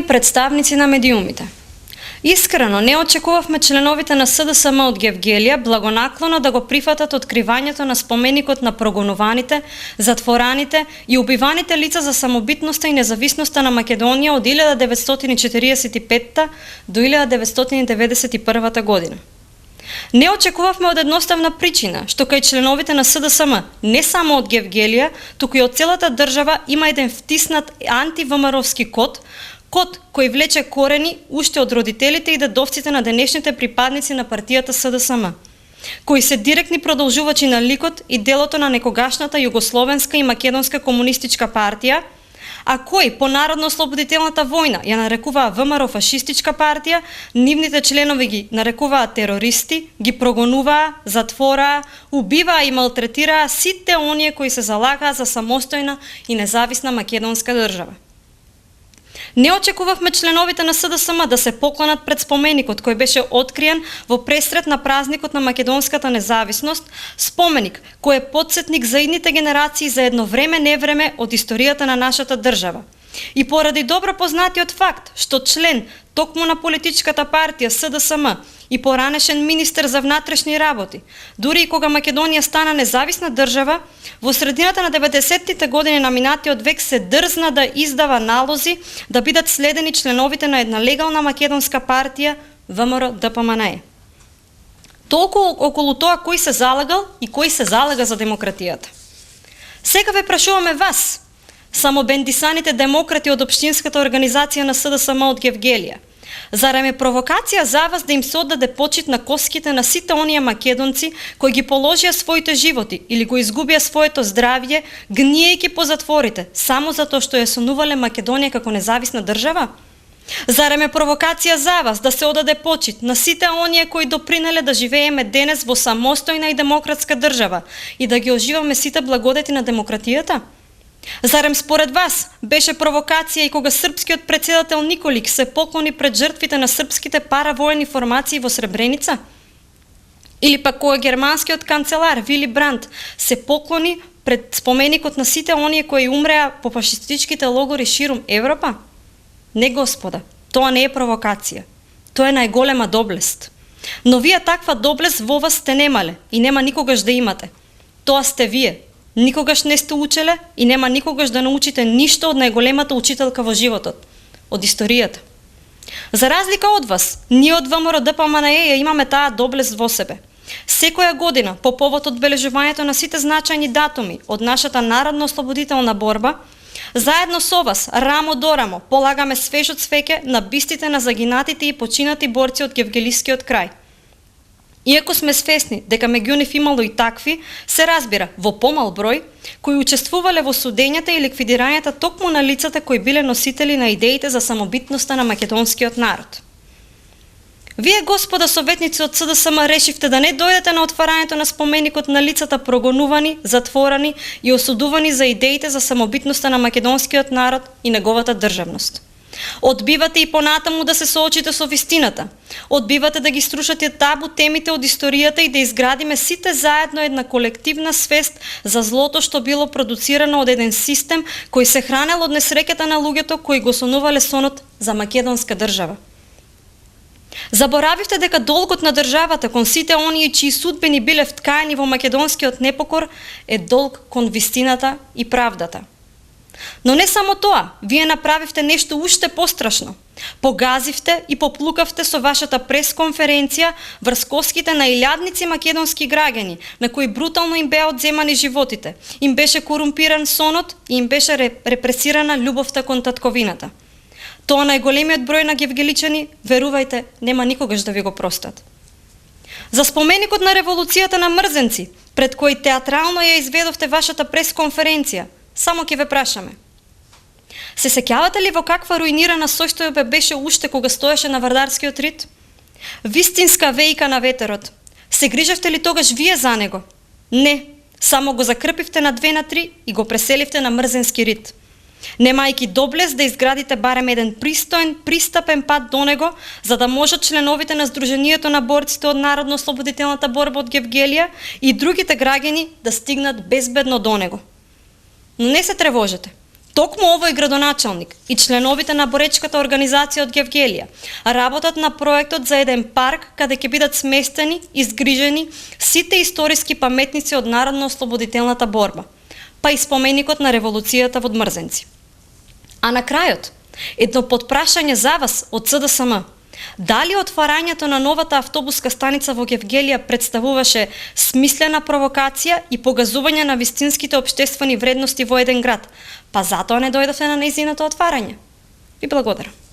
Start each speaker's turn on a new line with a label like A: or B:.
A: представници на медиумите. Искрено не очекувавме членовите на СДСМ од Гевгелија благонаклоно да го прифатат откривањето на споменикот на прогонуваните, затвораните и убиваните лица за самобитноста и независноста на Македонија од 1945 до 1991 година. Не очекувавме од едноставна причина, што кај членовите на СДСМ, не само од Гевгелија, туку и од целата држава има еден втиснат анти-ВМРО-вски код кој влече корени уште од родителите и дедовците на денешните припадници на партијата СДСМ, кои се директни продолжувачи на ликот и делото на некогашната југословенска и македонска комунистичка партија, а кои по Народно-ослободителната војна ја нарекуваа ВМРО фашистичка партија, нивните членови ги нарекуваа терористи, ги прогонуваа, затвораа, убиваа и малтретираа сите оние кои се залагаа за самостојна и независна македонска држава. Не очекувавме членовите на СДСМ да се поклонат пред споменикот кој беше откриен во пресрет на празникот на македонската независност, споменик кој е потсетник за идните генерации за едно време-невреме од историјата на нашата држава. И поради добро познатиот факт што член токму на политичката партија СДСМ и поранешен министер за внатрешни работи, дури и кога Македонија стана независна држава, во средината на 90-тите години на минатиот век се дрзна да издава налози да бидат следени членовите на една легална македонска партија ВМРО ДПМНЕ. Толку околу тоа кој се залагал и кој се залага за демократијата. Сега ве прашуваме вас, само бендисаните демократи од општинската организација на СДСМ од Гевгелија. Зарем е провокација за вас да им се оддаде почит на коските на сите оние македонци кои ги положија своите животи или го изгубија своето здравје, гниејќи по затворите, само затоа што ја сонувале Македонија како независна држава? Зарем е провокација за вас да се одаде почит на сите оние кои допринеле да живееме денес во самостојна и демократска држава и да ги оживаме сите благодети на демократијата? Зарем според вас беше провокација и кога српскиот претседател Николик се поклони пред жртвите на српските паравоени формации во Сребреница? Или пак кога германскиот канцелар Вили Бранд се поклони пред споменикот на сите оние кои умреа по фашистичките логори ширум Европа? Не, господа, тоа не е провокација. Тоа е најголема доблест. Но вие таква доблест во вас сте немале и нема никогаш да имате. Тоа сте вие. Никогаш не сте учеле и нема никогаш да научите ништо од најголемата учителка во животот, од историјата. За разлика од вас, ние од ВМРО ДПМНЕ ја имаме таа доблест во себе. Секоја година, по повод одбележувањето на сите значајни датуми од нашата народно-ослободителна борба, заедно со вас, рамо до рамо, полагаме свежо цвеќе на бистите на загинатите и починати борци од гевгелискиот крај. Иако сме свесни дека меѓу нив имало и такви, се разбира, во помал број, кои учествувале во судењата и ликвидирањата токму на лицата кои биле носители на идеите за самобитноста на македонскиот народ. Вие, господа советници од СДСМ, решивте да не дојдете на отварањето на споменикот на лицата прогонувани, затворани и осудувани за идеите за самобитноста на македонскиот народ и неговата државност. Одбивате и понатаму да се соочите со вистината. Одбивате да ги струшате табу темите од историјата и да изградиме сите заедно една колективна свест за злото што било продуцирано од еден систем кој се хранел од несреќата на луѓето кои го сонувале сонот за македонска држава. Заборавивте дека долгот на државата кон сите оние чии судбини биле вткаени во македонскиот непокор е долг кон вистината и правдата. Но не само тоа, вие направивте нешто уште пострашно. Погазивте и поплукавте со вашата пресконференција врз коските на илјадници македонски граѓани, на кои брутално им беа одземани животите, им беше корумпиран сонот и им беше репресирана љубовта кон татковината. Тоа најголемиот број на гевгеличани, верувајте, нема никогаш да ви го простат. За споменикот на револуцијата на мрзенци, пред кој театрално ја изведовте вашата пресконференција, само ќе ве прашаме. Се сеќавате ли во каква руинирана состојба беше уште кога стоеше на Вардарскиот рид? Вистинска вејка на ветерот. Се грижевте ли тогаш вие за него? Не, само го закрпивте на 2 на 3 и го преселивте на мрзенски рид. Немајки доблест да изградите барем еден пристоен, пристапен пат до него, за да можат членовите на Сдруженијето на борците од Народно-ослободителната борба од Гевгелија и другите граѓани да стигнат безбедно до него. Но не се тревожете. Токму овој градоначалник и членовите на боречката организација од Гевгелија работат на проектот за еден парк каде ќе бидат сместени и згрижени сите историски паметници од народно-ослободителната борба, па и споменикот на револуцијата во Мрзенци. А на крајот, едно потпрашање за вас од СДСМ. Дали отварањето на новата автобуска станица во Гевгелија представуваше смислена провокација и погазување на вистинските општествени вредности во еден град, па затоа не дојдовте на нејзиното отварање? Ви благодарам.